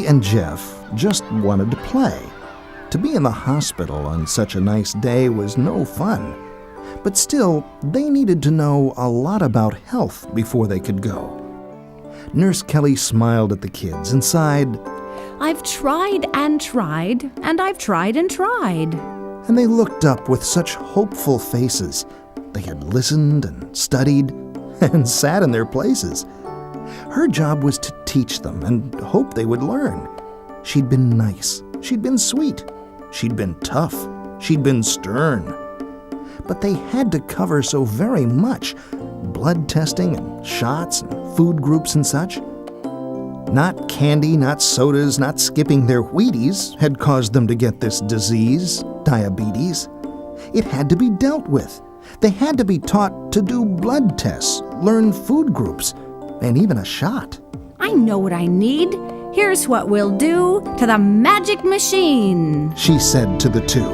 and Jeff just wanted to play. To be in the hospital on such a nice day was no fun. But still, they needed to know a lot about health before they could go. Nurse Kelly smiled at the kids and sighed, I've tried and tried, and I've tried and tried. And they looked up with such hopeful faces. They had listened and studied and sat in their places. Her job was to teach them and hope they would learn. She'd been nice. She'd been sweet. She'd been tough. She'd been stern. But they had to cover so very much. Blood testing and shots and food groups and such. Not candy, not sodas, not skipping their Wheaties had caused them to get this disease, diabetes. It had to be dealt with. They had to be taught to do blood tests, learn food groups, and even a shot. I know what I need. Here's what we'll do to the magic machine, she said to the two.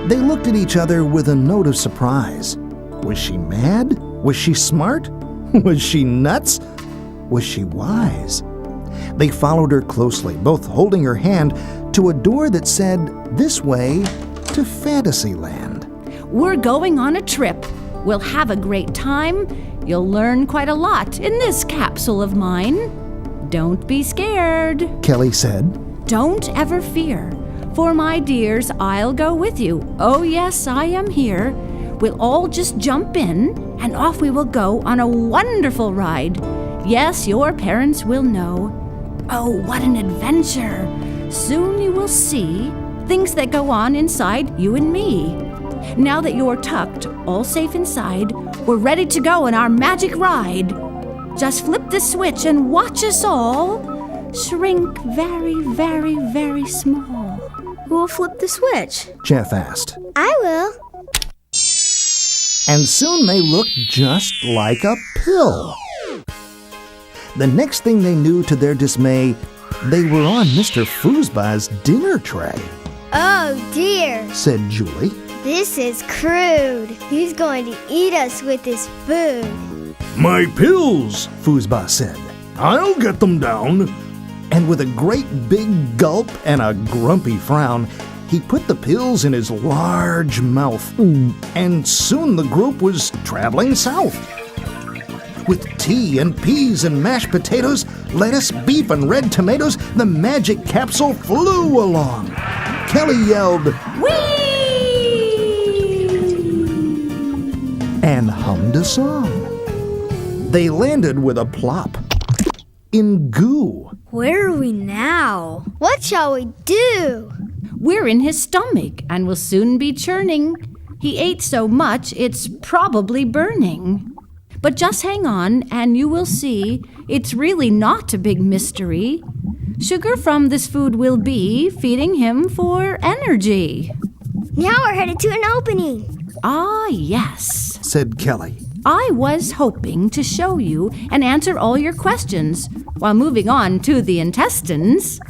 They looked at each other with a note of surprise. Was she mad? Was she smart? Was she nuts? Was she wise? They followed her closely, both holding her hand, to a door that said, "This way to Fantasyland." We're going on a trip. We'll have a great time. You'll learn quite a lot in this capsule of mine. Don't be scared, Kelly said. Don't ever fear. For my dears, I'll go with you. Oh yes, I am here. We'll all just jump in, and off we will go on a wonderful ride. Yes, your parents will know. Oh, what an adventure. Soon you will see things that go on inside you and me. Now that you're tucked, all safe inside, we're ready to go on our magic ride. Just flip the switch and watch us all shrink very, very, very small. Who will flip the switch? Jeff asked. I will. And soon they looked just like a pill. The next thing they knew, to their dismay, they were on Mr. Foozbah's dinner tray. Oh dear, said Julie. This is crude. He's going to eat us with his food. My pills, Foozbah said. I'll get them down. And with a great big gulp and a grumpy frown, he put the pills in his large mouth. And soon the group was traveling south. With tea and peas and mashed potatoes, lettuce, beef, and red tomatoes, the magic capsule flew along. Kelly yelled, Whee! And hummed a song. They landed with a plop in goo. Where are we now? What shall we do? We're in his stomach and will soon be churning. He ate so much, it's probably burning. But just hang on and you will see it's really not a big mystery. Sugar from this food will be feeding him for energy. Now we're headed to an opening. Ah, yes, said Kelly. I was hoping to show you and answer all your questions while moving on to the intestines.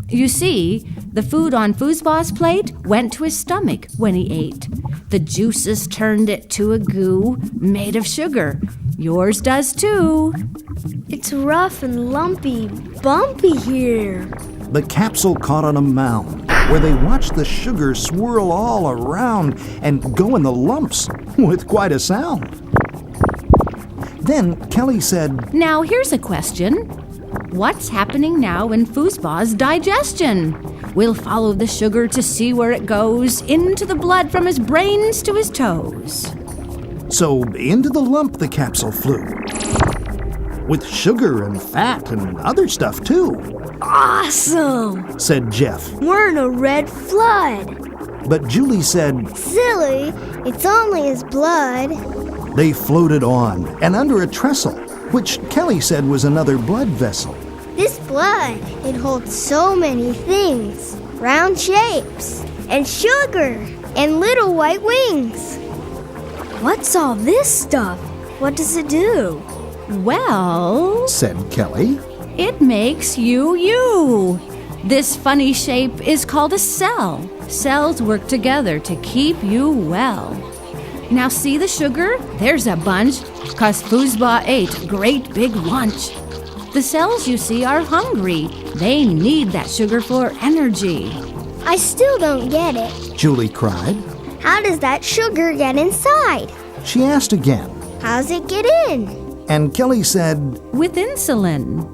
You see, the food on Foozbah's plate went to his stomach when he ate. The juices turned it to a goo made of sugar. Yours does too. It's rough and lumpy, bumpy here. The capsule caught on a mound where they watched the sugar swirl all around and go in the lumps with quite a sound. Then Kelly said, Now here's a question. What's happening now in Foozbah's digestion? We'll follow the sugar to see where it goes into the blood from his brains to his toes. So into the lump the capsule flew. With sugar and fat and other stuff too. Awesome, said Jeff. We're in a red flood. But Julie said, Silly, it's only his blood. They floated on and under a trestle, which Kelly said was another blood vessel. This blood, it holds so many things. Round shapes, and sugar, and little white wings. What's all this stuff? What does it do? Well, said Kelly, it makes you. This funny shape is called a cell. Cells work together to keep you well. Now see the sugar? There's a bunch, 'cause Foozbah ate a great big lunch. The cells you see are hungry. They need that sugar for energy. I still don't get it. Julie cried. How does that sugar get inside? She asked again. How's it get in? And Kelly said, With insulin.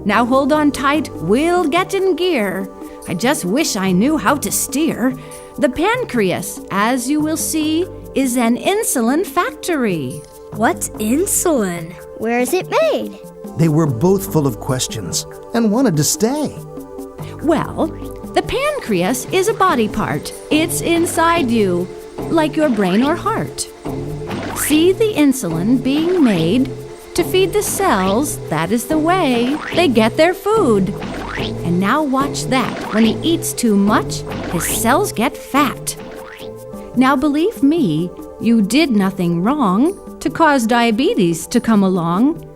Now hold on tight, we'll get in gear. I just wish I knew how to steer. The pancreas, as you will see, is an insulin factory. What's insulin? Where is it made? They were both full of questions and wanted to stay. Well, the pancreas is a body part. It's inside you, like your brain or heart. See the insulin being made to feed the cells. That is the way they get their food. And now watch that. When he eats too much, his cells get fat. Now believe me, you did nothing wrong to cause diabetes to come along.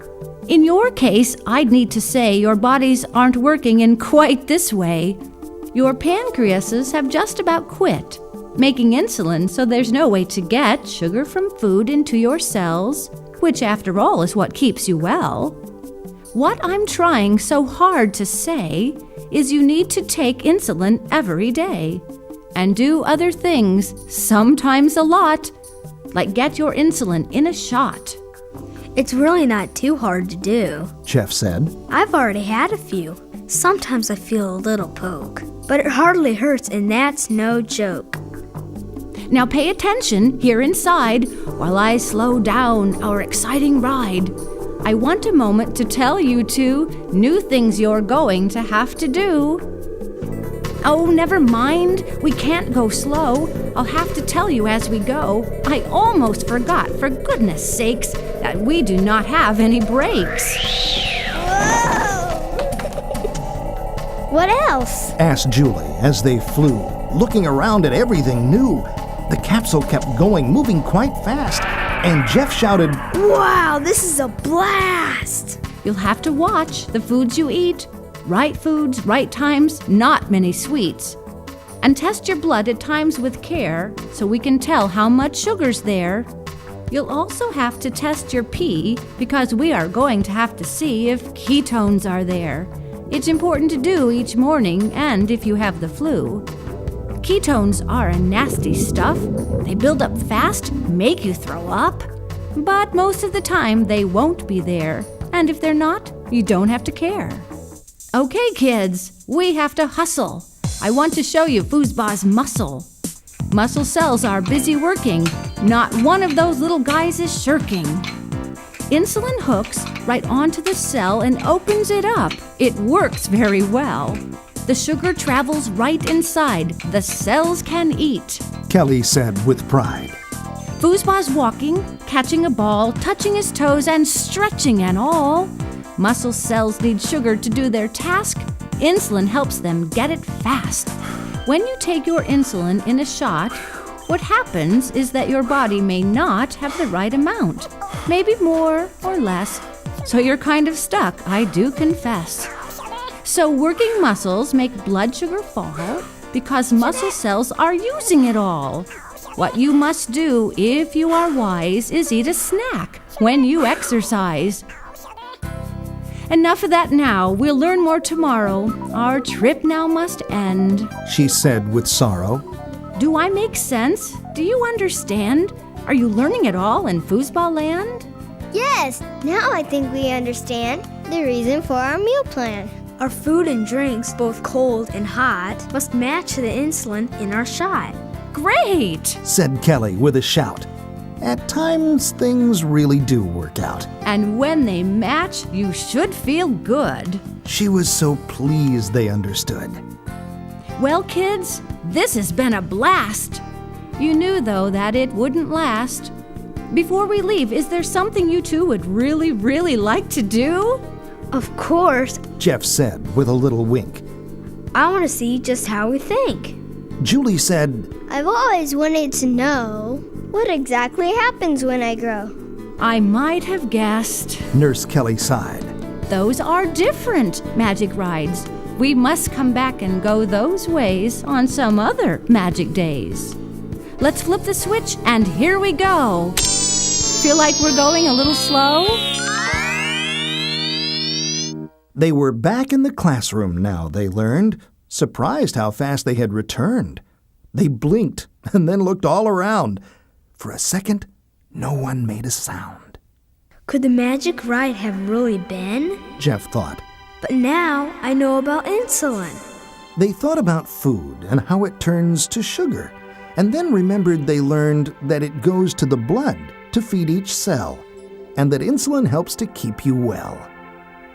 In your case, I'd need to say your bodies aren't working in quite this way. Your pancreases have just about quit making insulin, so there's no way to get sugar from food into your cells, which after all is what keeps you well. What I'm trying so hard to say is you need to take insulin every day and do other things, sometimes a lot, like get your insulin in a shot. It's really not too hard to do. Jeff said. I've already had a few. Sometimes I feel a little poke, but it hardly hurts, and that's no joke. Now pay attention here inside while I slow down our exciting ride. I want a moment to tell you two new things you're going to have to do. Oh, never mind. We can't go slow. I'll have to tell you as we go. I almost forgot, for goodness sakes, that we do not have any brakes. Whoa! What else? Asked Julie as they flew, looking around at everything new. The capsule kept going, moving quite fast, and Jeff shouted, Wow, this is a blast! You'll have to watch the foods you eat. Right foods, right times, not many sweets. And test your blood at times with care so we can tell how much sugar's there. You'll also have to test your pee because we are going to have to see if ketones are there. It's important to do each morning and if you have the flu. Ketones are a nasty stuff. They build up fast, make you throw up. But most of the time, they won't be there. And if they're not, you don't have to care. Okay, kids, we have to hustle. I want to show you Foozbah's muscle. Muscle cells are busy working. Not one of those little guys is shirking. Insulin hooks right onto the cell and opens it up. It works very well. The sugar travels right inside. The cells can eat. Kelly said with pride. Foozbah's walking, catching a ball, touching his toes, and stretching and all. Muscle cells need sugar to do their task. Insulin helps them get it fast. When you take your insulin in a shot, what happens is that your body may not have the right amount, maybe more or less. So you're kind of stuck, I do confess. So working muscles make blood sugar fall because muscle cells are using it all. What you must do, if you are wise, is eat a snack when you exercise. Enough of that now. We'll learn more tomorrow. Our trip now must end. She said with sorrow. Do I make sense? Do you understand? Are you learning at all in Foozbah-Land? Yes, now I think we understand the reason for our meal plan. Our food and drinks, both cold and hot, must match the insulin in our shot. Great! Said Kelly with a shout. At times, things really do work out. And when they match, you should feel good. She was so pleased they understood. Well, kids, this has been a blast. You knew, though, that it wouldn't last. Before we leave, is there something you two would really, really like to do? Of course. Jeff said with a little wink. I want to see just how we think. Julie said, I've always wanted to know what exactly happens when I grow. I might have guessed. Nurse Kelly sighed. Those are different magic rides. We must come back and go those ways on some other magic days. Let's flip the switch and here we go. Feel like we're going a little slow? They were back in the classroom now, they learned, surprised how fast they had returned. They blinked and then looked all around. For a second, no one made a sound. Could the magic ride have really been? Jeff thought. But now I know about insulin. They thought about food and how it turns to sugar, and then remembered they learned that it goes to the blood to feed each cell, and that insulin helps to keep you well.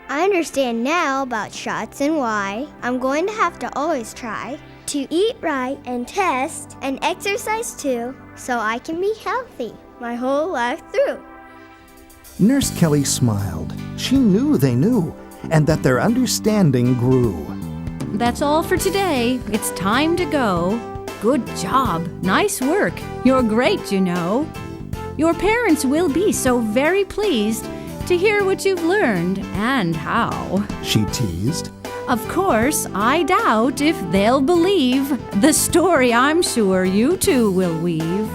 I understand now about shots and why I'm going to have to always try to eat right and test and exercise too, so I can be healthy my whole life through. Nurse Kelly smiled. She knew they knew, and that their understanding grew. That's all for today. It's time to go. Good job. Nice work. You're great, you know. Your parents will be so very pleased to hear what you've learned and how. She teased. Of course, I doubt if they'll believe the story I'm sure you two will weave.